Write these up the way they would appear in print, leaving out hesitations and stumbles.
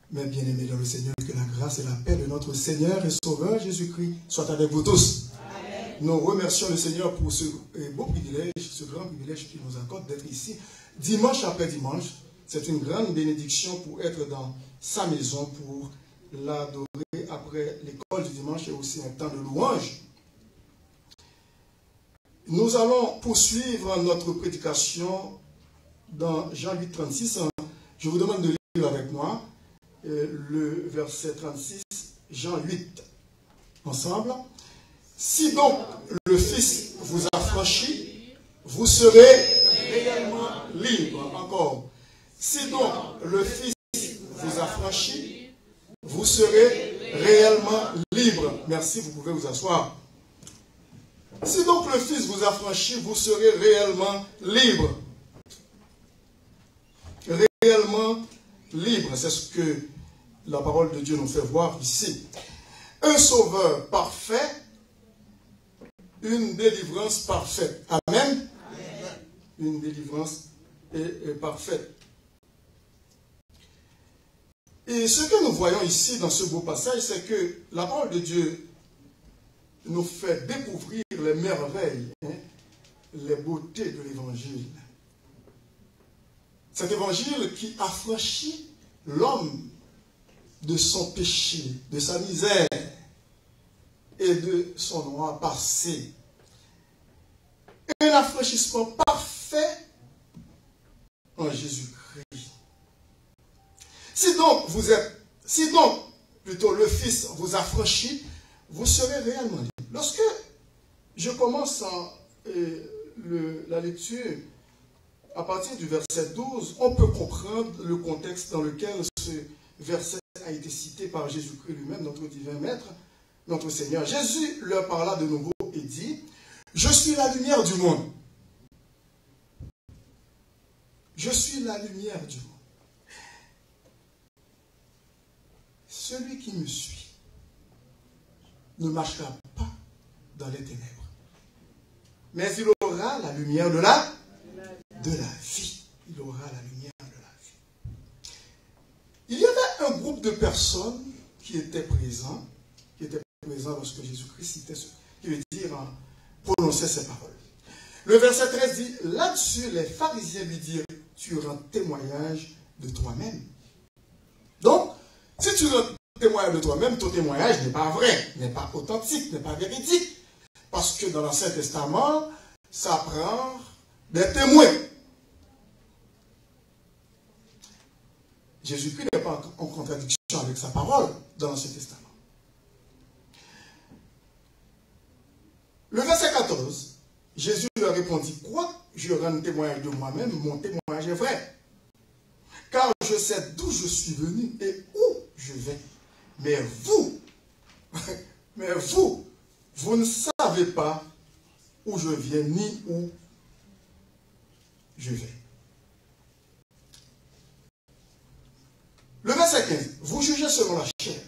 Mes bien-aimés dans le Seigneur, que la grâce et la paix de notre Seigneur et Sauveur Jésus-Christ soient avec vous tous. Amen. Nous remercions le Seigneur pour ce beau privilège, ce grand privilège qu'il nous accorde d'être ici, dimanche après dimanche. C'est une grande bénédiction pour être dans sa maison, pour l'adorer après l'école du dimanche et aussi un temps de louange. Nous allons poursuivre notre prédication dans Jean 8, 36. Je vous demande de lire avec moi le verset 36, Jean 8, ensemble. Si donc le Fils vous a franchi, vous serez réellement libre. Encore. Si donc le Fils vous a franchi, vous serez réellement libre. Merci, vous pouvez vous asseoir. Si donc le Fils vous a franchi, vous serez réellement libre. Réellement libre, c'est ce que la parole de Dieu nous fait voir ici. Un sauveur parfait, une délivrance parfaite. Amen. Amen. Une délivrance est parfaite. Et ce que nous voyons ici dans ce beau passage, c'est que la parole de Dieu nous fait découvrir les merveilles, les beautés de l'évangile. Cet évangile qui affranchit l'homme de son péché, de sa misère et de son noir passé. Un affranchissement parfait en Jésus-Christ. Si donc plutôt le Fils vous a franchi, vous serez réellement libre. Lorsque je commence la lecture à partir du verset 12, on peut comprendre le contexte dans lequel ce verset a été cité par Jésus-Christ lui-même, notre divin maître, notre Seigneur. Jésus leur parla de nouveau et dit, « Je suis la lumière du monde. Je suis la lumière du monde. Celui qui me suit ne marchera pas dans les ténèbres, mais il aura la lumière de la vie. Il aura la lumière de la vie. » Il y avait un groupe de personnes qui étaient présents lorsque Jésus-Christ citait ce qui veut dire prononcer ces paroles. Le verset 13 dit, là-dessus, les pharisiens lui dirent, tu rends témoignage de toi-même. Donc, si tu rends témoignage de toi-même, ton témoignage n'est pas vrai, n'est pas authentique, n'est pas véridique. Parce que dans l'Ancien Testament, ça prend des témoins. Jésus-Christ n'est pas en contradiction avec sa parole dans l'Ancien Testament. Le verset 14, Jésus leur répondit, quoi je rends témoignage de moi-même, mon témoignage est vrai. Car je sais d'où je suis venu et où je vais. Mais vous ne savez pas où je viens ni où je vais. Le verset 15, vous jugez selon la chair.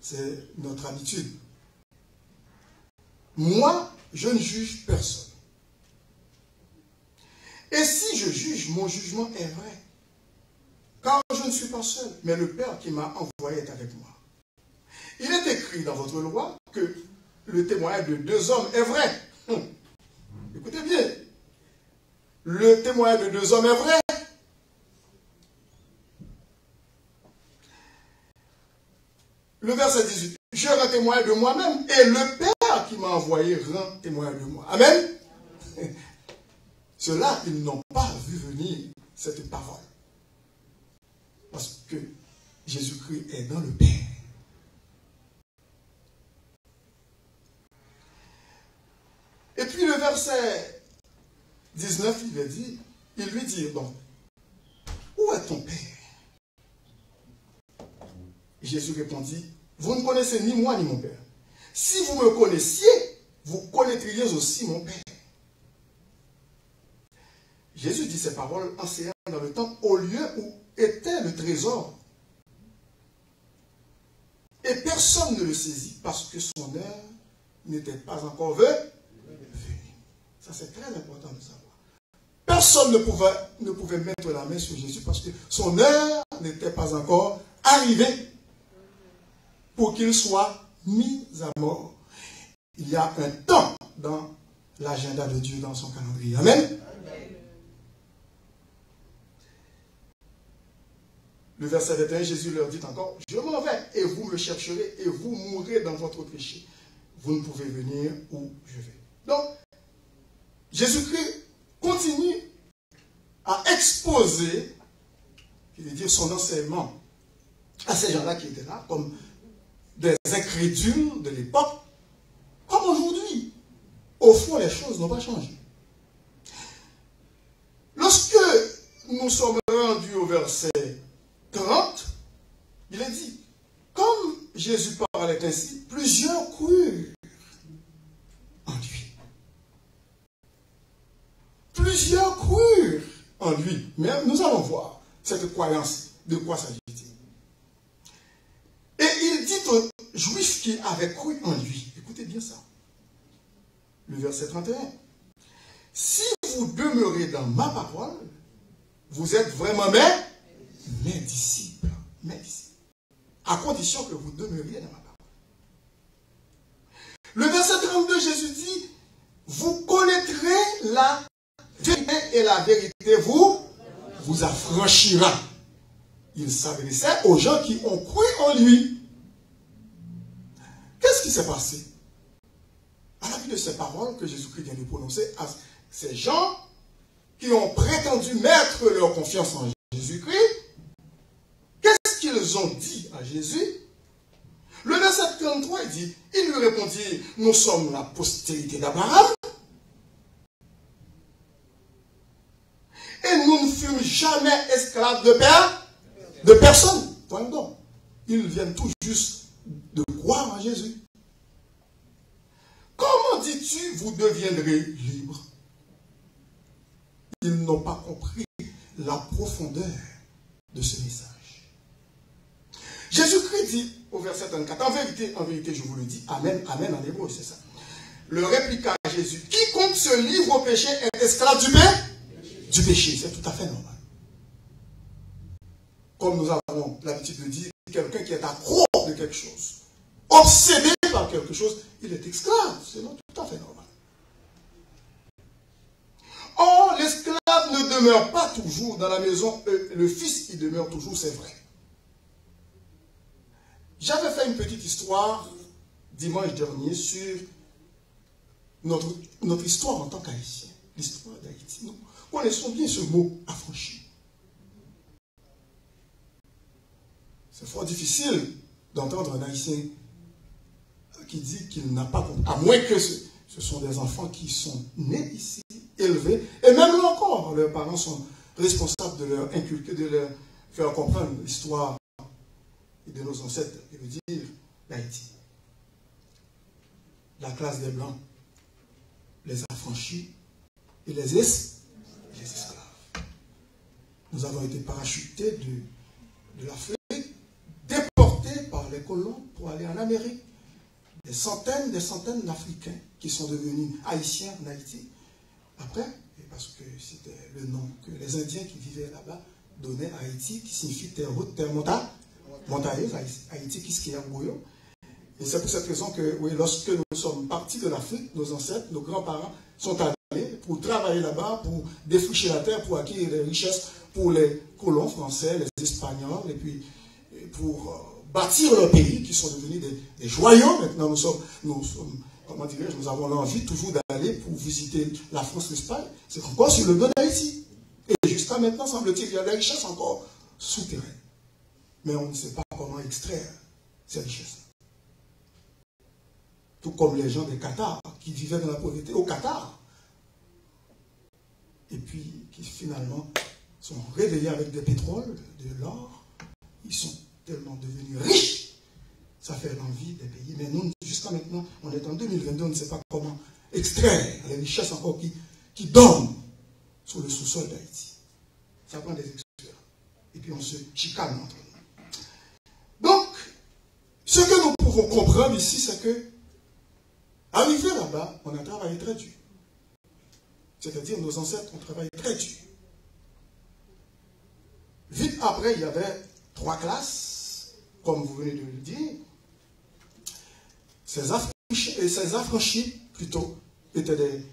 C'est notre habitude. Moi, je ne juge personne. Et si je juge, mon jugement est vrai. Car je ne suis pas seul, mais le Père qui m'a envoyé est avec moi. Il est écrit dans votre loi que le témoignage de deux hommes est vrai. Écoutez bien. Le témoignage de deux hommes est vrai. Le verset 18. Je rends témoignage de moi-même et le Père qui m'a envoyé rend témoignage de moi. Amen. Ceux-là, ils n'ont pas vu venir cette parole. Parce que Jésus-Christ est dans le Père. Et puis le verset 19, il lui dit, donc, où est ton Père? Jésus répondit, vous ne connaissez ni moi ni mon Père. Si vous me connaissiez, vous connaîtriez aussi mon Père. Jésus dit ces paroles enseignant dans le temple au lieu où était le trésor. Et personne ne le saisit parce que son heure n'était pas encore venue. Ça c'est très important de savoir. Personne ne pouvait mettre la main sur Jésus parce que son heure n'était pas encore arrivé pour qu'il soit mis à mort. Il y a un temps dans l'agenda de Dieu, dans son calendrier. Amen. Le verset 21, Jésus leur dit encore, je m'en vais et vous me chercherez et vous mourrez dans votre péché. Vous ne pouvez venir où je vais. Donc, Jésus-Christ continue à exposer, je veux dire, son enseignement à ces gens-là qui étaient là, comme des incrédules de l'époque, comme aujourd'hui. Au fond, les choses n'ont pas changé. Lorsque nous sommes rendus au verset 30, il est dit, comme Jésus parlait ainsi, plusieurs crurent en lui. Plusieurs crurent en lui. Mais nous allons voir cette croyance, de quoi s'agit-il. Et il dit aux Juifs qui avaient cru en lui, écoutez bien ça, le verset 31, si vous demeurez dans ma parole, vous êtes vraiment mes disciples. Mes disciples. À condition que vous demeuriez dans ma parole. Le verset 32, Jésus dit, vous connaîtrez la vérité et la vérité vous affranchira. Il s'adressait aux gens qui ont cru en lui. Qu'est-ce qui s'est passé? À la vue de ces paroles que Jésus-Christ vient de prononcer à ces gens qui ont prétendu mettre leur confiance en Jésus-Christ, qu'est-ce qu'ils ont dit à Jésus? Le verset 33, il dit, il lui répondit, nous sommes la postérité d'Abraham et nous ne fûmes jamais esclaves de personne. Voyons donc, ils viennent tout juste de croire en Jésus. Comment dis-tu, vous deviendrez libres? Ils n'ont pas compris la profondeur de ce message. Jésus-Christ dit au verset 34, en vérité, je vous le dis, amen, amen en hébreu, c'est ça. Le répliqua Jésus, quiconque se livre au péché est esclave du péché. C'est tout à fait normal. Comme nous avons l'habitude de dire, quelqu'un qui est accro de quelque chose, obsédé par quelque chose, il est esclave. C'est tout à fait normal. Or, l'esclave ne demeure pas toujours dans la maison, le fils, il demeure toujours, c'est vrai. J'avais fait une petite histoire dimanche dernier sur notre histoire en tant qu'Haïtien, l'histoire d'Haïti. Nous connaissons bien ce mot affranchi. C'est fort difficile d'entendre un Haïtien qui dit qu'il n'a pas compris, à moins que ce sont des enfants qui sont nés ici, élevés, et même là encore, leurs parents sont responsables de leur inculquer, de leur faire comprendre l'histoire de nos ancêtres, je veux dire l'Haïti. La classe des Blancs, les affranchis et les esclaves. Nous avons été parachutés de l'Afrique, déportés par les colons pour aller en Amérique. Des centaines d'Africains qui sont devenus haïtiens en Haïti. Après, parce que c'était le nom que les Indiens qui vivaient là-bas donnaient à Haïti, qui signifie terre haute, terre montagneuse, Haïti qui skie en bouillon. Et c'est pour cette raison que, oui, lorsque nous sommes partis de l'Afrique, nos ancêtres, nos grands-parents sont allés pour travailler là-bas, pour défricher la terre, pour acquérir des richesses pour les colons français, les Espagnols, et puis pour bâtir leur pays, qui sont devenus des joyaux. Maintenant, nous sommes comment dirais-je, nous avons l'envie toujours d'aller pour visiter la France, l'Espagne. C'est encore sur le dos d'Haïti. Et jusqu'à maintenant, semble-t-il qu'il y a des richesses encore souterraines. Mais on ne sait pas comment extraire ces richesses. Tout comme les gens des Qatar, qui vivaient dans la pauvreté au Qatar. Et puis, qui finalement sont réveillés avec des pétroles, de l'or. Ils sont tellement devenus riches. Ça fait l'envie des pays. Mais nous, jusqu'à maintenant, on est en 2022, on ne sait pas comment extraire les richesses encore qui dorment sur le sous-sol d'Haïti. Ça prend des experts. Et puis on se chicane entre nous. Donc, ce que nous pouvons comprendre ici, c'est que, arrivé là-bas, on a travaillé très dur. C'est-à-dire, nos ancêtres ont travaillé très dur. Vite après, il y avait 3 classes, comme vous venez de le dire. Ces affranchis, plutôt, étaient des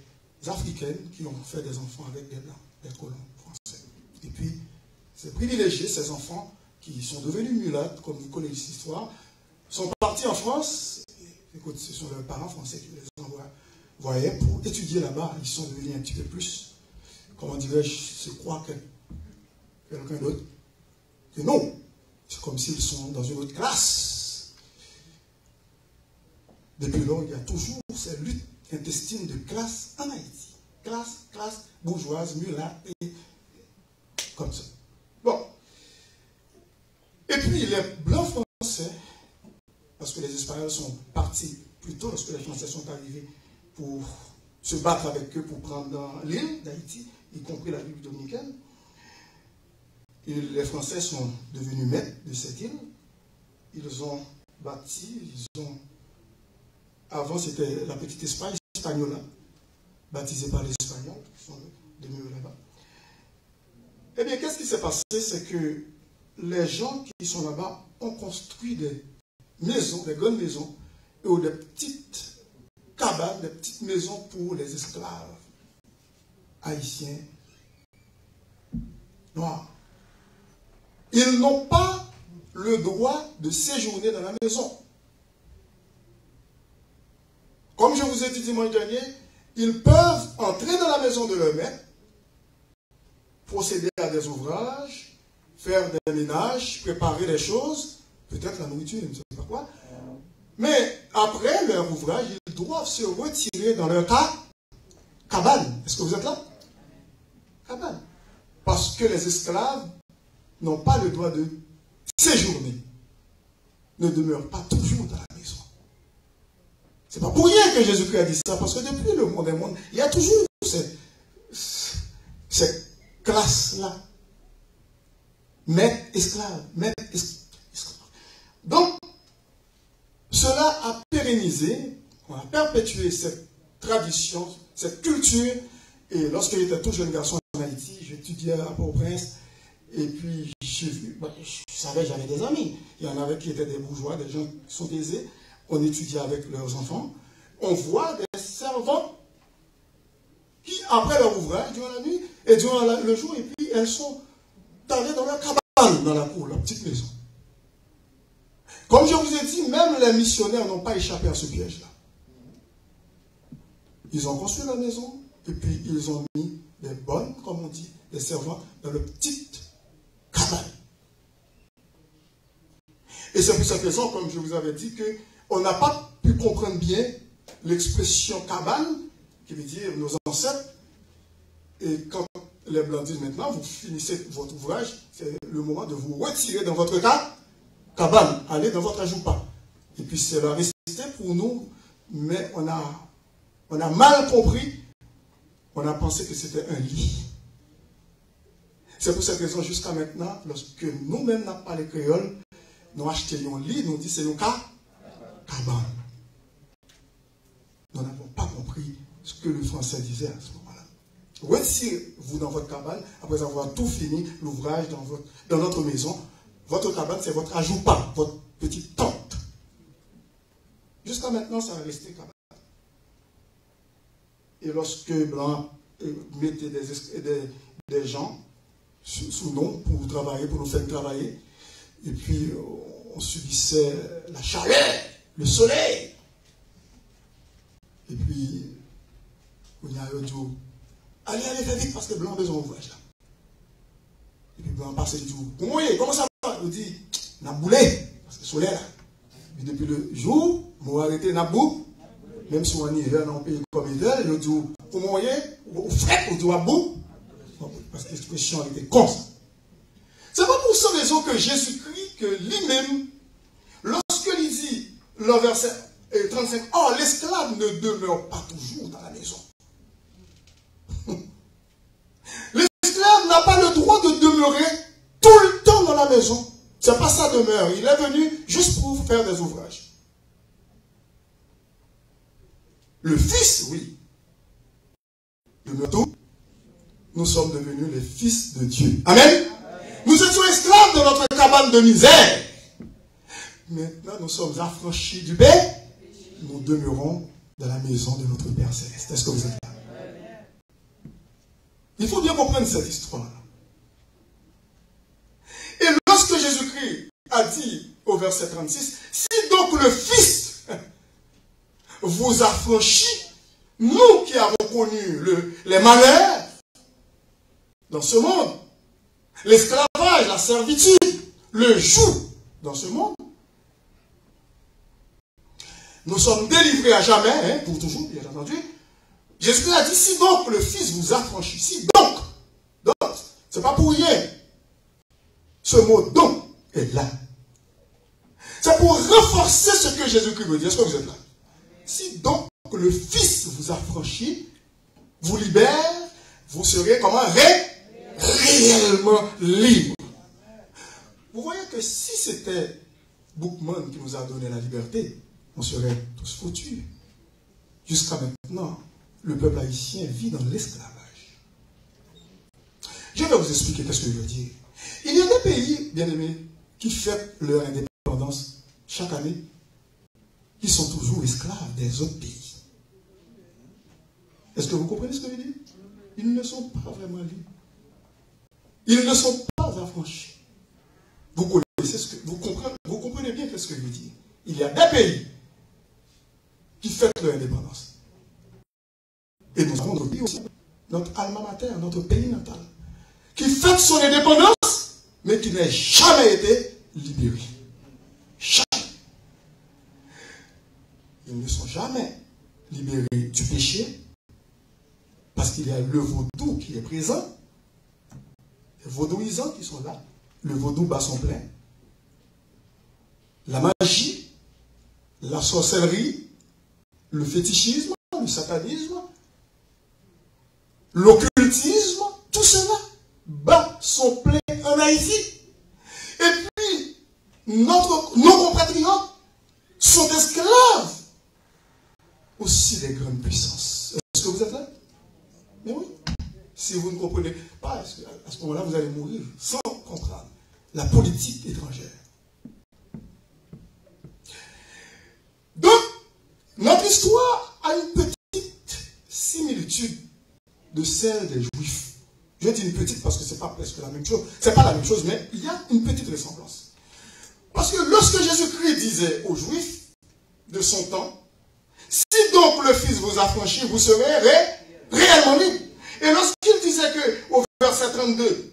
Africaines qui ont fait des enfants avec des Blancs, des colons français. Et puis, c'est privilégié, ces enfants qui sont devenus mulattes, comme vous connaissez l'histoire, sont partis en France. Écoute, ce sont leurs parents français qui les envoyaient pour étudier là-bas. Ils sont devenus un petit peu plus, comment dirais-je, se croient que quelqu'un d'autre. Et non, c'est comme s'ils sont dans une autre classe. Depuis lors, il y a toujours cette lutte intestine de classe en Haïti. Classe bourgeoise, mulatte, et comme ça. Bon. Et puis, les Blancs français, parce que les Espagnols sont partis plus tôt, lorsque les Français sont arrivés pour se battre avec eux pour prendre l'île d'Haïti, y compris la République dominicaine. Et les Français sont devenus maîtres de cette île. Ils ont bâti, avant c'était la petite Espagne, Hispaniola, baptisée par les Espagnols, qui sont devenus là-bas. Eh bien, qu'est-ce qui s'est passé? C'est que les gens qui sont là-bas ont construit des maisons, des grandes maisons, ou des petites cabanes, des petites maisons pour les esclaves haïtiens noirs. Ils n'ont pas le droit de séjourner dans la maison. Comme je vous ai dit dimanche dernier, ils peuvent entrer dans la maison de leur maître, procéder à des ouvrages, faire des ménages, préparer des choses, peut-être la nourriture, je ne sais pas quoi. Mais après leur ouvrage, ils doivent se retirer dans leur cabane. Est-ce que vous êtes là? Cabane. Parce que les esclaves n'ont pas le droit de séjourner, ne demeurent pas toujours dans la maison. C'est pas pour rien que Jésus-Christ a dit ça, parce que depuis le monde des mondes, il y a toujours cette classe-là. Maître, esclave, maître, esclave. Donc, cela a pérennisé, on a perpétué cette tradition, cette culture. Et lorsque j'étais tout jeune garçon en Haïti, j'étudiais à Port-au-Prince. Et puis, je savais, j'avais des amis. Il y en avait qui étaient des bourgeois, des gens qui sont aisés. On étudiait avec leurs enfants. On voit des servantes qui, après leur ouvrage, durant la nuit et durant le jour, et puis elles sont allées dans leur cabane, dans la cour, leur petite maison. Comme je vous ai dit, même les missionnaires n'ont pas échappé à ce piège-là. Ils ont construit la maison, et puis ils ont mis des bonnes, comme on dit, des servantes, dans leur petite cabane. Et c'est pour cette raison, comme je vous avais dit, qu'on n'a pas pu comprendre bien l'expression cabane, qui veut dire nos ancêtres. Et quand les Blancs disent maintenant, vous finissez votre ouvrage, c'est le moment de vous retirer dans votre cabane, aller dans votre ajoupa. Et puis c'est la resté pour nous, mais on a mal compris, on a pensé que c'était un lit. C'est pour cette raison, jusqu'à maintenant, lorsque nous-mêmes n'avons pas les créoles, nous achetons un lit, nous disons c'est un cabane. Nous n'avons pas compris ce que le français disait à ce moment-là. Retirez-vous dans votre cabane, après avoir tout fini, l'ouvrage dans notre maison. Votre cabane, c'est votre ajoupa, votre petite tente. Jusqu'à maintenant, ça a resté cabane. Et lorsque Blanc mettait des gens sous nous pour travailler, pour nous faire travailler, et puis on subissait la chaleur, le soleil. Et puis, on a dit, allez, fais vite parce que Blanc a besoin d'ouvrage là. Et puis Blanc passe et dit, comment ça va? Il dit, n'a boulé, parce que le soleil là. Et depuis le jour, on va arrêter n'a boule, même si on est hiver dans un pays comme l'hiver, il dit, comment on est, ou frais, ou dit, à bout, parce que l'expression était comme ça. C'est pas pour cette raison que Jésus-Christ, que lui-même, lorsqu'il dit, le verset 35, oh, l'esclave ne demeure pas toujours dans la maison. L'esclave n'a pas le droit de demeurer tout le temps dans la maison. C'est pas sa demeure. Il est venu juste pour faire des ouvrages. Le Fils, oui. Demeure tout. Nous sommes devenus les fils de Dieu. Amen. Nous étions esclaves de notre cabane de misère. Maintenant, nous sommes affranchis du péché. Nous demeurons dans la maison de notre Père Céleste. Est-ce que vous êtes là? Il faut bien comprendre cette histoire. Et lorsque Jésus-Christ a dit au verset 36, si donc le Fils vous affranchit, nous qui avons connu les malheurs dans ce monde, l'esclavage, la servitude, le joug dans ce monde, nous sommes délivrés à jamais, pour toujours, bien entendu. Jésus a dit, si donc le Fils vous affranchit, si donc, c'est pas pour rien. Ce mot donc est là. C'est pour renforcer ce que Jésus-Christ veut dire. Est-ce que vous êtes là? Si donc le Fils vous affranchit, vous libère, vous serez comment? Réellement libre. Vous voyez que si c'était Bookman qui nous a donné la liberté, on serait tous foutus. Jusqu'à maintenant, le peuple haïtien vit dans l'esclavage. Je vais vous expliquer qu'est-ce que je veux dire. Il y a des pays, bien aimés, qui fêtent leur indépendance chaque année, qui sont toujours esclaves des autres pays. Est-ce que vous comprenez ce que je veux dire? Ils ne sont pas vraiment libres. Ils ne sont pas affranchis. Vous connaissez ce que vous comprenez bien ce que je veux dire. Il y a des pays qui fêtent leur indépendance. Et nous avons notre pays aussi, notre alma mater, notre pays natal, qui fête son indépendance, mais qui n'a jamais été libéré. Jamais. Ils ne sont jamais libérés du péché, parce qu'il y a le vaudou qui est présent, les vaudouisants qui sont là, le vaudou bat son plein, la magie, la sorcellerie, le fétichisme, le satanisme, l'occultisme, tout cela bat son plein en Haïti. Et puis, nos compatriotes sont esclaves aussi des grandes puissances. Est-ce que vous êtes là? Mais oui. Si vous ne comprenez pas, à ce moment-là, vous allez mourir sans comprendre la politique étrangère. Donc, notre histoire a une petite similitude de celle des Juifs. Je dis une petite parce que ce n'est pas presque la même chose. Ce n'est pas la même chose, mais il y a une petite ressemblance. Parce que lorsque Jésus-Christ disait aux Juifs de son temps, si donc le Fils vous affranchit, vous serez réellement libre. Et lorsqu'il disait que au verset 32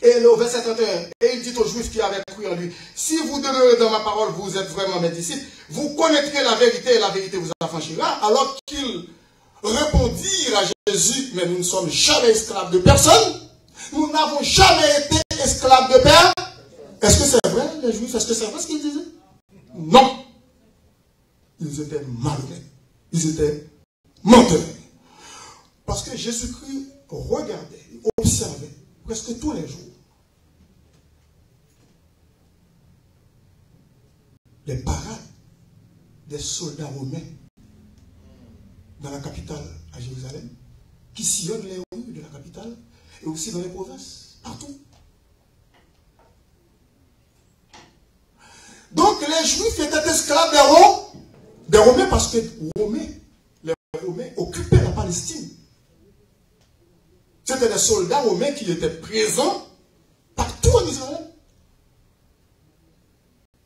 et au verset 31, et il dit aux Juifs qui avaient cru en lui, si vous demeurez dans ma parole, vous êtes vraiment mes disciples, vous connaîtrez la vérité et la vérité vous affranchira. Alors qu'ils répondirent à Jésus, mais nous ne sommes jamais esclaves de personne, nous n'avons jamais été esclaves de Père. Est-ce que c'est vrai, les Juifs? Est-ce que c'est vrai ce qu'ils disaient? Non. Ils étaient malhonnêtes. Ils étaient menteurs. Parce que Jésus-Christ regardait, observait presque tous les jours les parades des soldats romains dans la capitale à Jérusalem, qui sillonnent les rues de la capitale et aussi dans les provinces, partout. Donc les Juifs étaient esclaves des Romains parce que les Romains occupaient la Palestine. C'était des soldats romains qui étaient présents partout en Israël.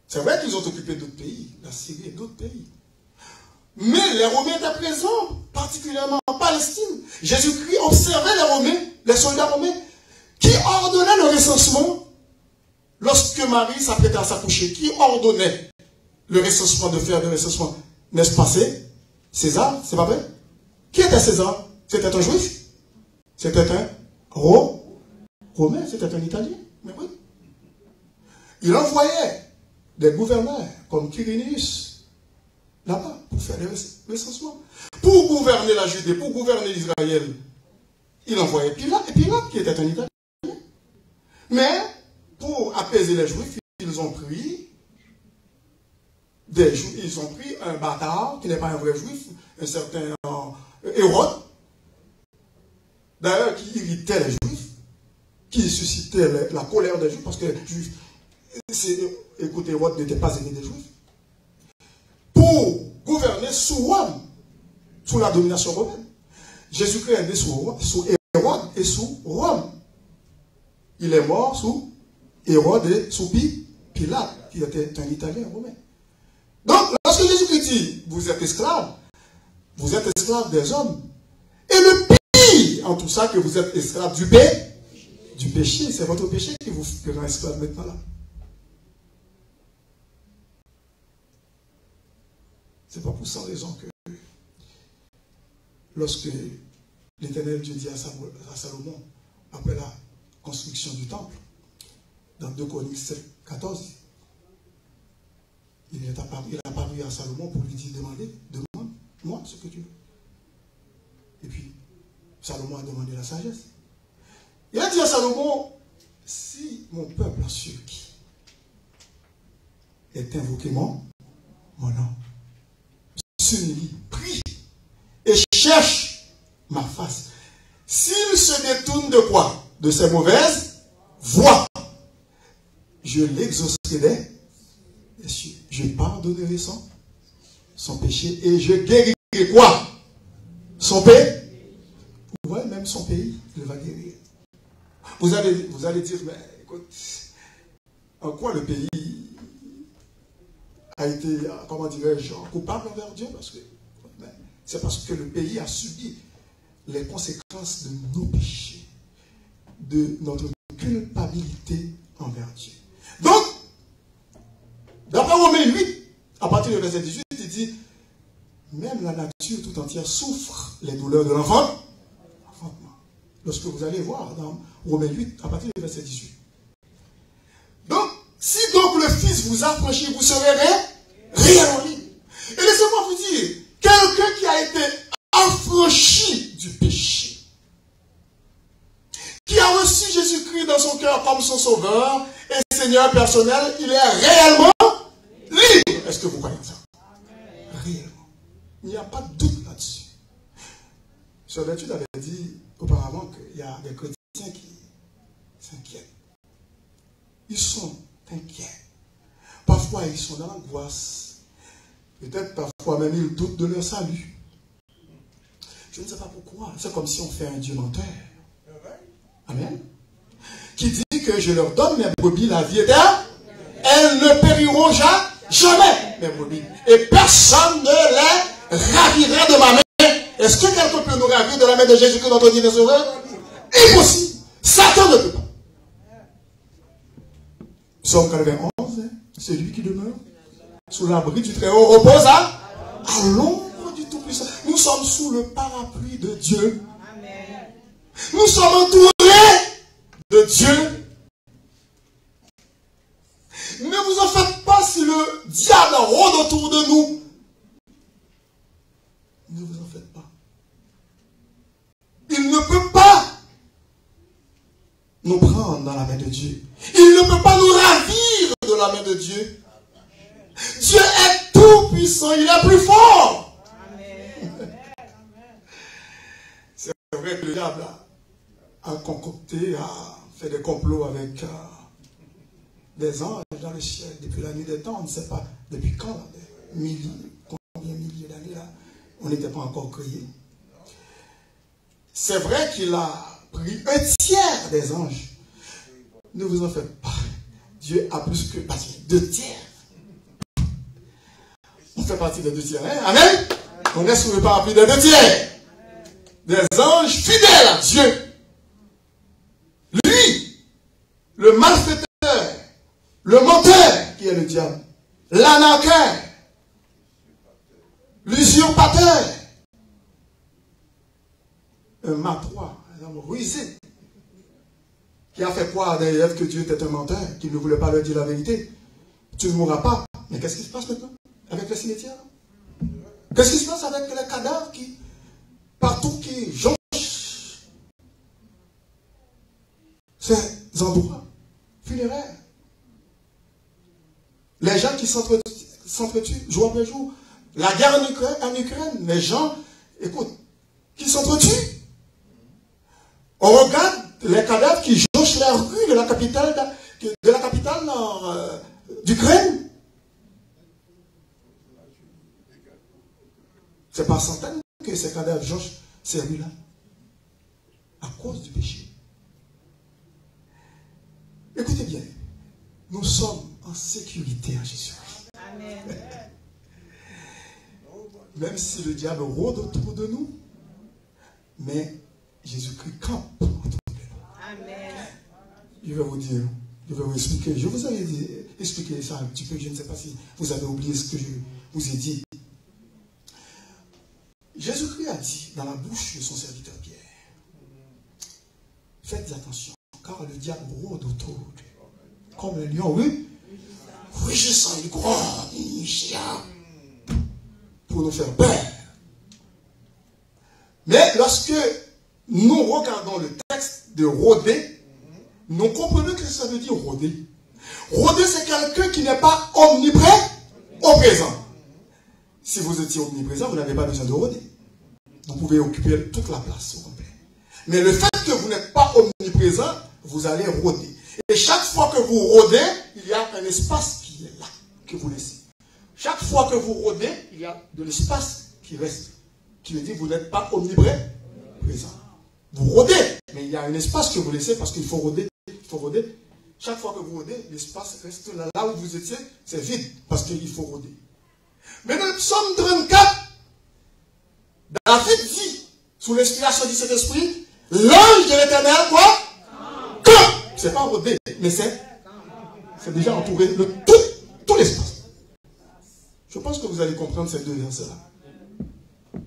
C'est vrai qu'ils ont occupé d'autres pays, la Syrie et d'autres pays. Mais les Romains étaient présents, particulièrement en Palestine. Jésus-Christ observait les Romains, les soldats romains, qui ordonnaient le recensement. Lorsque Marie s'apprêtait à s'accoucher, qui ordonnait le recensement, de faire le recensement? N'est-ce pas César? C'est pas vrai? Qui était César? C'était un juif? C'était un Romain? C'était un Italien? Mais oui. Il envoyait des gouverneurs comme Quirinius là-bas pour faire le recensement. Pour gouverner la Judée, pour gouverner Israël, il envoyait Pilate, et Pilate qui était un Italien. Mais pour apaiser les Juifs, ils ont pris un bâtard qui n'est pas un vrai Juif, un certain Hérode, d'ailleurs qui irritait les Juifs. qui suscitait la colère des Juifs, parce que les Juifs, écoutez, Hérode n'était pas aimé des Juifs, pour gouverner sous Rome, sous la domination romaine. Jésus-Christ est né sous Hérode et sous Rome. Il est mort sous Hérode et sous Pilate, qui était un Italien romain. Donc, lorsque Jésus-Christ dit, vous êtes esclaves des hommes, et le pire en tout ça, que vous êtes esclaves du péché, c'est votre péché qui vous rend esclaves maintenant là. C'est pas pour sans raison que lorsque l'Éternel Dieu dit à Salomon, après la construction du temple, dans 2 Chroniques 7, 14, il a apparu à Salomon pour lui dire, demande-moi ce que tu veux. Et puis, Salomon a demandé la sagesse. Il a dit à Salomon, si mon peuple ceux qui est invoqué mon nom, s'unit, prie et cherche ma face, s'il se détourne de quoi? De ses mauvaises voies, je l'exaucerai des cieux. Je pardonnerai son péché et je guérirai quoi? Son pays. Ouais, même son pays, il va guérir. Vous allez dire, mais écoute, en quoi le pays a été, comment dirais-je, coupable envers Dieu? Parce que c'est parce que le pays a subi les conséquences de nos péchés, de notre culpabilité envers Dieu. Donc, d'après Romains 8, à partir du verset 18, il dit, même la nature tout entière souffre les douleurs de l'enfantement. Lorsque vous allez voir dans Romains 8, à partir du verset 18. Donc, si donc le Fils vous a franchi, vous serez réellement libre. Et laissez-moi vous dire, quelqu'un qui a été affranchi du péché, qui a reçu Jésus-Christ dans son cœur comme son sauveur et Seigneur personnel, il est réellement libre. Est-ce que vous croyez ça? Réellement. Il n'y a pas de doute là-dessus. Sœur Bétude avait dit auparavant qu'il y a des chrétiens qui s'inquiètent. Ils sont inquiets. Parfois, ils sont dans l'angoisse. Peut-être parfois même ils doutent de leur salut. Je ne sais pas pourquoi. C'est comme si on fait un Dieu menteur. Amen. Qui dit que je leur donne mes brebis la vie éternelle. Elles ne périront jamais, mes brebis. Et personne ne les ravira de ma main. Est-ce que quelqu'un peut nous ravir de la main de Jésus-Christ, notre divin sauveur? Impossible. Satan ne peut pas. Psaume 91, c'est lui qui demeure sous l'abri du Très-Haut, repose à l'ombre du Tout-Puissant. Nous sommes sous le parapluie de Dieu. Nous sommes entourés de Dieu. Ne vous en faites pas si le diable rôde autour de nous. Ne vous en faites pas. Il ne peut pas nous prendre dans la main de Dieu. Il ne peut pas nous ravir de la main de Dieu. Dieu est tout puissant, il est plus fort. C'est vrai que le diable a concocté, a fait des complots avec des anges dans le ciel depuis la nuit des temps. On ne sait pas depuis quand, combien de milliers d'années là, on n'était pas encore créés. C'est vrai qu'il a pris un tiers des anges. Ne vous en faites pas. Dieu a plus que 2 tiers. On fait partie des 2 tiers. Hein? Amen. On est sous le parapluie des 2 tiers. Des anges fidèles à Dieu. Lui, le malfaiteur, le menteur qui est le diable, l'anarcheur, l'usurpateur, un matrois, un homme rusé, qui a fait croire à des élèves que Dieu était un menteur, qu'il ne voulait pas leur dire la vérité. Tu ne mourras pas. Mais qu'est-ce qui se passe maintenant avec les cimetières? Qu'est-ce qui se passe avec les cadavres qui, partout, qui jonchent ces endroits funéraires? Les gens qui s'entretuent jour après jour. La guerre en Ukraine, les gens, écoute, qui s'entretuent. On regarde les cadavres qui jonchent longe la rue de la capitale d'Ukraine. C'est par centaines que ces cadavres jonchent ces rues-là. À cause du péché. Écoutez bien, nous sommes en sécurité en Jésus. Amen. Même si le diable rôde autour de nous, mais Jésus-Christ campe autour de nous. Amen. Je vais vous dire, je vais vous expliquer. Je vous avais expliqué ça un petit peu, je ne sais pas si vous avez oublié ce que je vous ai dit. Jésus-Christ a dit dans la bouche de son serviteur Pierre, faites attention, car le diable rôde autour d'eux. Comme le lion, oui. Rugissant, il gronde, il chien, pour nous faire peur. Mais lorsque nous regardons le texte de rôder, nous comprenons que ça veut dire rôder. Rôder, c'est quelqu'un qui n'est pas omniprésent. Si vous étiez omniprésent, vous n'avez pas besoin de rôder. Vous pouvez occuper toute la place au complet. Mais le fait que vous n'êtes pas omniprésent, vous allez rôder. Et chaque fois que vous rôdez, il y a un espace qui est là, que vous laissez. Chaque fois que vous rôdez, il y a de l'espace qui reste. Qui veut dire que vous n'êtes pas omniprésent. Vous rôdez, mais il y a un espace que vous laissez parce qu'il faut rôder. Il faut rôder. Chaque fois que vous rôdez, l'espace reste là. Là où vous étiez, c'est vide parce qu'il faut rôder. Mais dans le psaume 34, David dit, sous l'inspiration du Saint-Esprit, l'ange de l'Éternel, quoi? C'est pas rodé, mais c'est déjà entouré de tout l'espace. Je pense que vous allez comprendre ces deux versets-là.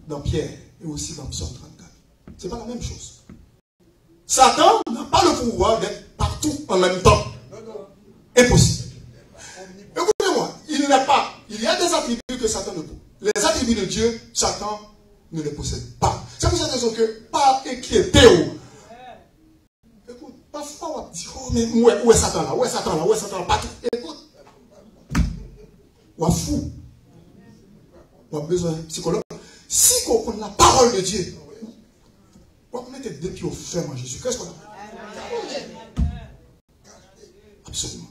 Dans Pierre et aussi dans Psaume 34. C'est pas la même chose. Satan n'a pas le pouvoir d'être partout en même temps. Impossible. Écoutez-moi, il y a des attributs que Satan ne peut. Les attributs de Dieu, Satan ne les possède pas. C'est pour cette raison que, pas inquiétez-vous. Écoute, parfois on va dire, oh, mais où est Satan là? Où est Satan là? Où est Satan là? Partout. Écoute. On est fou. On a besoin d'un psychologue. Si on connaît la parole de Dieu, on va mettre des pieds au ferme en Jésus. Qu'est-ce qu'on a? Absolument.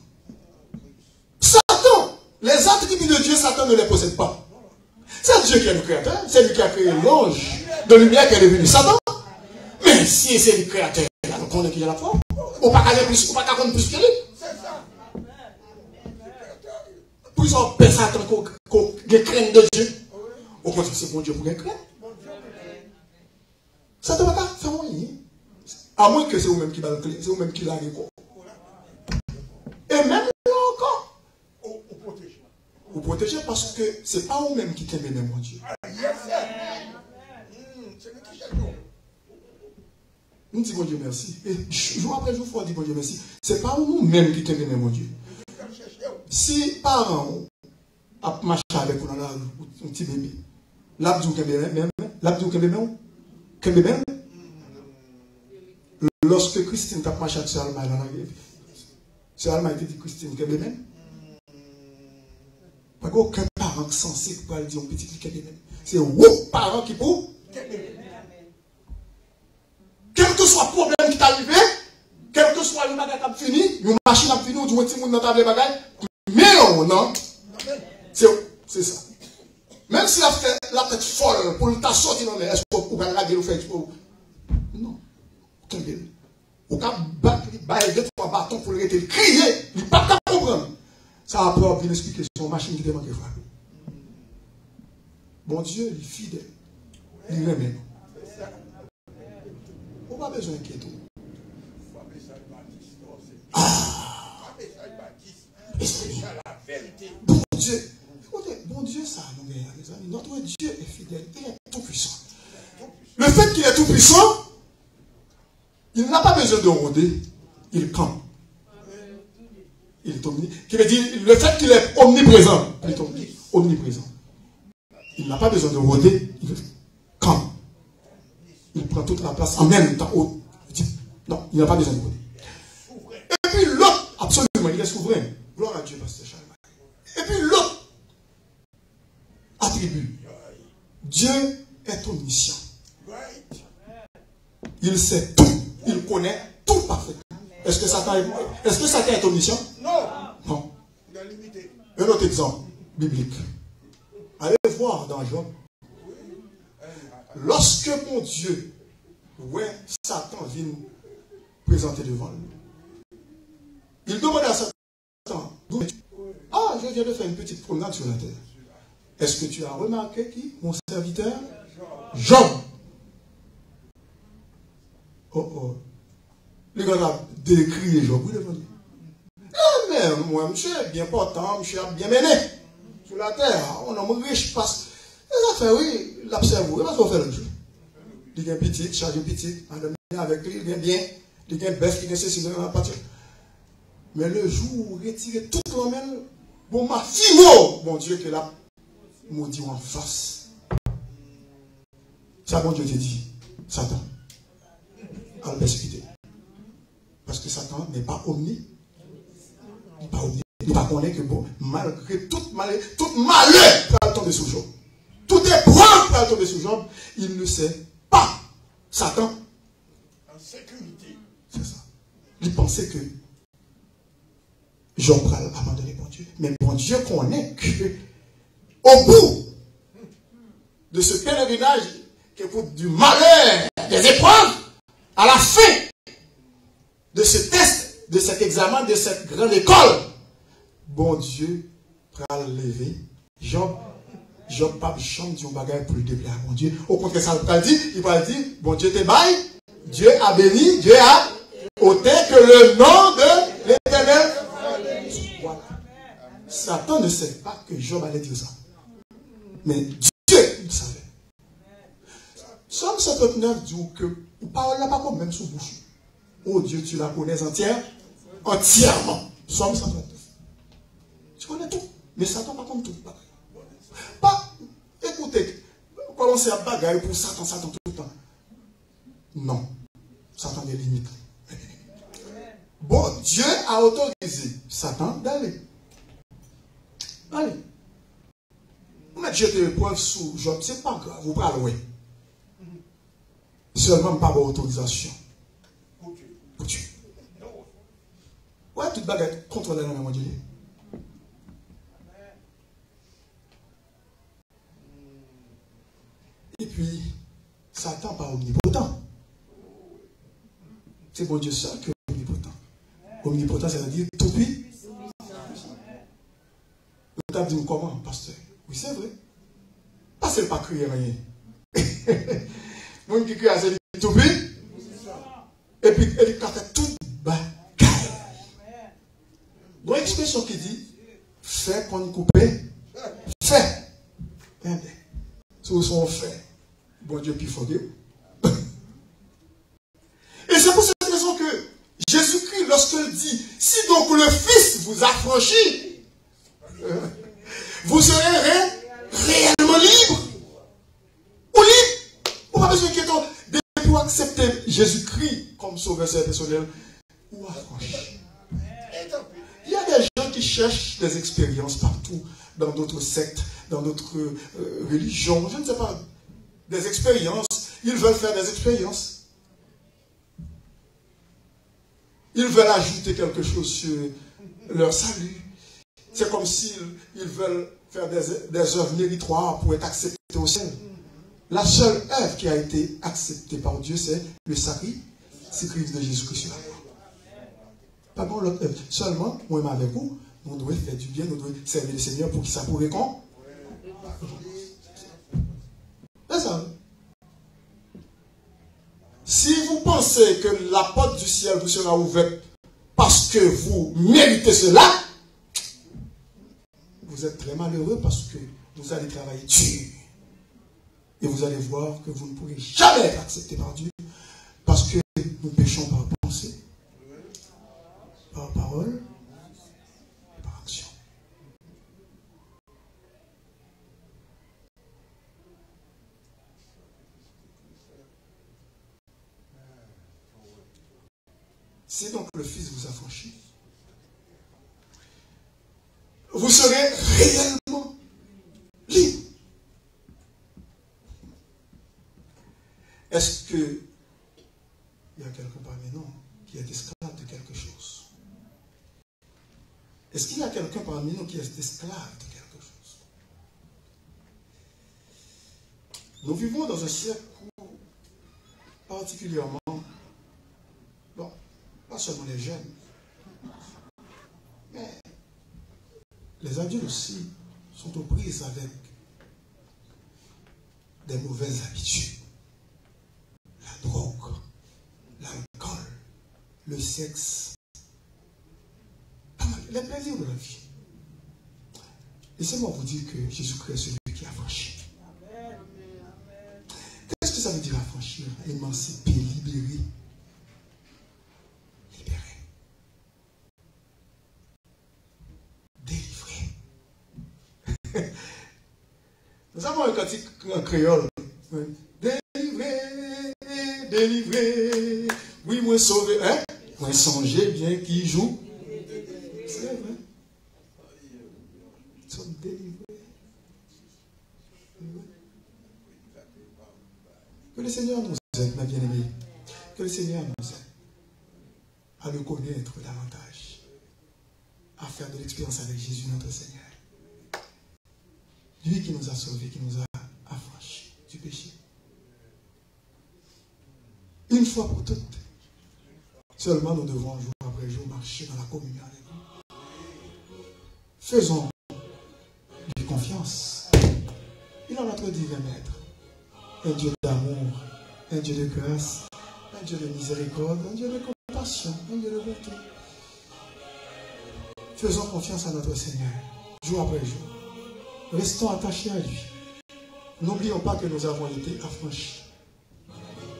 Satan, les attributs de Dieu, Satan ne les possède pas. C'est Dieu qui est le créateur. C'est lui qui a créé l'ange de lumière qui est devenu Satan. Mais si c'est le créateur, on connaît qui est la foi. On ne peut pas aller plus, on ne peut pas plus que lui. Pour ils ont peur Satan qu'on craigne de Dieu. Au contraire, c'est bon Dieu pour qu'il craigne. Ça ne va pas faire rien. À moins que c'est vous-même qui va le clé, c'est vous-même qui l'a quoi. Et même là encore, vous protégez parce que ce n'est pas vous-même qui t'aimez, mais mon Dieu. Nous disons bon Dieu merci. Et jour après jour, il faut dire bon Dieu merci. Ce n'est pas vous-même qui t'aimez, mais mon Dieu. Si parents a marché avec vous dans la rue, un petit bébé, l'abdou même, lorsque Christine t'a marché avec Alma dans la rue, sur Alma était dit Christine Kembe même. Pas aucun parent censé pour aller dire un petit Kembe même. C'est vous, parents, qui pour. Quel que soit le problème qui t'est arrivé, quel que soit le bagage qui a fini, une machine a fini, ou du petit monde dans ta bagage, mais non. C'est ça. Même si la tête folle pour ta sortie dans l'air, est-ce qu'on va la gueule ou faire non. Aucun gueule. Au cas de 2-3 bâtons pour le crier, il n'est pas capable de comprendre. Ça a peur de expliquer son machine qui demande qu'il faut. Bon Dieu, il est fidèle. Il remet. On n'a pas besoin d'inquiéter. Bon Dieu. Bon Dieu, ça, mes amis. Notre Dieu est fidèle. Il est tout puissant. Le fait qu'il est tout puissant, il n'a pas besoin de rôder. Il campe. Il est omniprésent. Qui veut dire, le fait qu'il est omniprésent, plutôt, omniprésent. Il n'a pas besoin de rôder. Il campe. Il prend toute la place en même temps. Non, il n'a pas besoin de rôder. Et puis l'autre, absolument, il est souverain. Gloire à Dieu, pasteur Charles. Et puis l'autre attribut. Dieu est omniscient. Il sait tout. Il connaît tout parfaitement. Est-ce que Satan est omniscient? Non. Non. Il est limité. Un autre exemple biblique. Allez voir dans Job. Lorsque mon Dieu, ouais, Satan vient présenter devant lui, il demandait à Satan, d'où es-tu? Ah, je viens de faire une petite promenade sur la terre. Est-ce que tu as remarqué qui? Mon serviteur? Job. Oh oh. Les gars ont décrit Job. Ah, mais moi, monsieur, bien portant, monsieur, bien mené sur la terre. On est riche parce que, oui, l'observe, il va se faire le jeu. Il y a un petit, charge petit, madame avec lui, il y a bien, il y a un bœuf, il y a ceci, il y a un partir. Mais le jour où retirer tout le monde, bon, ma fille, mon Dieu, que là, maudit en face. Ça, mon Dieu te dit, Satan, à la persécuter. Parce que Satan n'est pas omni. Il n'est pas omni. Il ne connaît que bon, malgré tout malheur va tomber sous Job. Toute épreuve va tomber sous Job. Il ne sait pas. Satan. En sécurité. C'est ça. Il pensait que Job va abandonner mon Dieu. Mais mon Dieu connaît que au bout de ce pèlerinage qui écoute du malheur, des épreuves, à la fin de ce test, de cet examen, de cette grande école, bon Dieu va lever Job. Job pas chante du bagage pour le déplaire à mon Dieu. Au contraire, ça va dire, il va dire, bon Dieu te baille, Dieu a béni, Dieu a ôté que le nom de l'Éternel. Voilà. Satan ne sait pas que Job allait dire ça. Mais Dieu le savait. Somme 59 dit que la parole n'a pas comme même sous bouche. Oh Dieu, tu la connais entièrement. Somme 59. Tu connais tout. Mais Satan pas comme tout. Pas, écoutez, commencer à bagaille pour Satan tout le temps. Non. Satan a des limites. Bon, Dieu a autorisé Satan d'aller. Allez. Vous mettez jeter l'épreuve sous Job, c'est pas grave, vous parlez loin. Seulement pas d'autorisation. Pour Dieu. Ouais, toute baguette contrôlée dans la main de Dieu. Et puis, Satan pas omnipotent. C'est bon Dieu seul qui est omnipotent. Omnipotent, c'est-à-dire tout puissant. Vous avez dit comment, pasteur? Oui, c'est vrai. Parce qu'elle n'a pas crié rien. Mon qui crie à celui tout puissant. Et puis, elle a fait tout bagaille. Donc, l'expression qui dit, fait qu'on coupe, fait. Sous son fait. Bon Dieu, puis faut Dieu. Et c'est pour cette raison que Jésus-Christ, lorsqu'il dit, si donc le Fils vous affranchit, vous serez réellement libre. Ou libre. Ou pas besoin de pour accepter Jésus-Christ comme sauveur personnel. Ou affranchi. Il y a des gens qui cherchent des expériences partout, dans d'autres sectes, dans d'autres religions, je ne sais pas, des expériences. Ils veulent faire des expériences. Ils veulent ajouter quelque chose sur leur salut. C'est comme s'ils veulent faire des œuvres méritoires pour être acceptés au ciel. La seule œuvre qui a été acceptée par Dieu, c'est le sacrifice de Jésus-Christ. Pas bon l'autre œuvre. Seulement, moi avec vous, nous devons faire du bien, nous devons servir le Seigneur pour qu'il ça pourrait qu'on. C'est ça. Si vous pensez que la porte du ciel vous sera ouverte parce que vous méritez cela, vous êtes très malheureux parce que vous allez travailler dur. Et vous allez voir que vous ne pourrez jamais être accepté par Dieu parce que nous péchons par pensée, par parole et par action. Si donc le Fils vous affranchit, vous serez réellement libre. Est-ce que il y a quelqu'un parmi nous qui est esclave de quelque chose. Est-ce qu'il y a quelqu'un parmi nous qui est esclave de quelque chose? Nous vivons dans un siècle où, particulièrement, bon, pas seulement les jeunes, mais les adultes aussi sont aux prises avec des mauvaises habitudes. La drogue, l'alcool, le sexe, les plaisirs de la vie. Laissez-moi vous dire que Jésus-Christ est celui qui a franchi. Qu'est-ce que ça veut dire affranchir? Émanciper, libérer. Libérer. Délivrer. Nous avons un cantique en créole. Délivrer, délivrer. Oui, moi sauvé. Hein? Moi songez bien qui joue. C'est vrai. Nous sommes délivrés. Que le Seigneur nous aide, ma bien-aimée. Que le Seigneur nous aide à le connaître davantage. À faire de l'expérience avec Jésus, notre Seigneur. Lui qui nous a sauvés, qui nous a affranchis du péché. Une fois pour toutes. Seulement nous devons jour après jour marcher dans la communion avec lui. Faisons lui confiance. Il est notre divin maître. Un Dieu d'amour, un Dieu de grâce, un Dieu de miséricorde, un Dieu de compassion, un Dieu de bonté. Faisons confiance à notre Seigneur, jour après jour. Restons attachés à lui. N'oublions pas que nous avons été affranchis.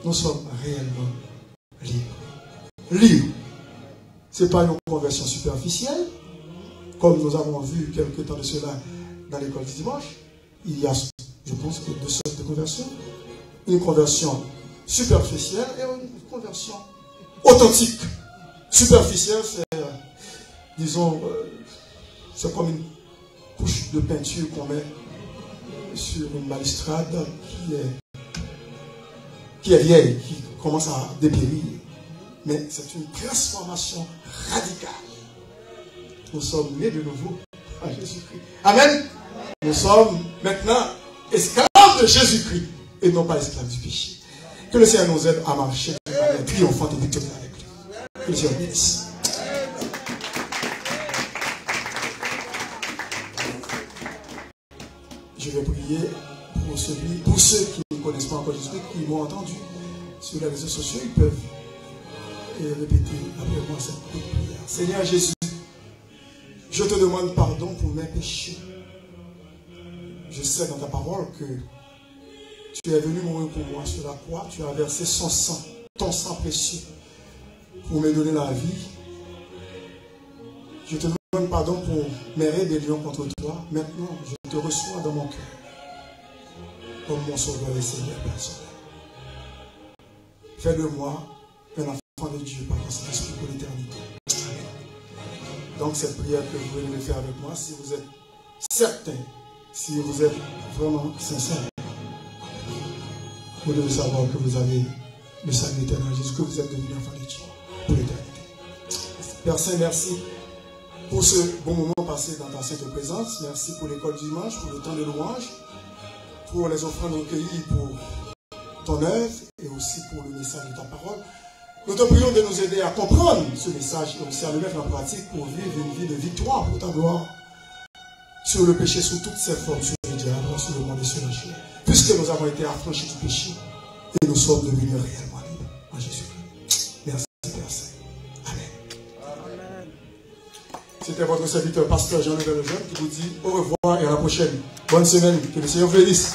Nous sommes réellement libres. Libres. Ce n'est pas une conversion superficielle, comme nous avons vu quelque temps de cela dans l'école du dimanche. Il y a, je pense, que deux sortes de conversions. Une conversion superficielle et une conversion authentique. Superficielle, c'est, disons, c'est comme une couche de peinture qu'on met sur une balustrade qui est vieille, qui commence à dépérir. Mais c'est une transformation radicale. Nous sommes nés de nouveau à Jésus-Christ. Amen. Nous sommes maintenant esclaves de Jésus-Christ et non pas esclaves du péché. Que le Seigneur nous aide à marcher de manière triomphante et victorieuse avec lui. Que le Seigneur bénisse. Je vais prier pour ceux qui ne connaissent pas encore Jésus-Christ, qui m'ont entendu sur les réseaux sociaux, ils peuvent répéter après moi cette prière. Seigneur Jésus, je te demande pardon pour mes péchés. Je sais dans ta parole que tu es venu mourir pour moi sur la croix. Tu as versé son sang, ton sang précieux, pour me donner la vie. Je te demande pardon pour mes rébellions contre toi. Maintenant, je te reçois dans mon cœur comme mon sauveur et Seigneur personnel. Fais de moi un enfant de Dieu par ton Saint-Esprit pour l'éternité. Donc cette prière que vous venez de faire avec moi, si vous êtes certain, si vous êtes vraiment sincère, vous devez savoir que vous avez le salut éternel en Jésus, que vous êtes devenu enfant de Dieu pour l'éternité. Père Saint, merci pour ce bon moment passé dans ta sainte présence. Merci pour l'école du dimanche, pour le temps de louange, pour les offrandes recueillies pour ton œuvre et aussi pour le message de ta parole. Nous te prions de nous aider à comprendre ce message et aussi à le mettre en pratique pour vivre une vie de victoire pour ta gloire sur le péché, sous toutes ses formes, sur le diable, sur le monde et sur la chair. Puisque nous avons été affranchis du péché et nous sommes devenus réellement libres en Jésus-Christ. Merci Père Saint. Amen. C'était votre serviteur, pasteur Jean-Noël Lejeune, qui vous dit au revoir et à la prochaine. Bonne semaine. Que le Seigneur vous bénisse.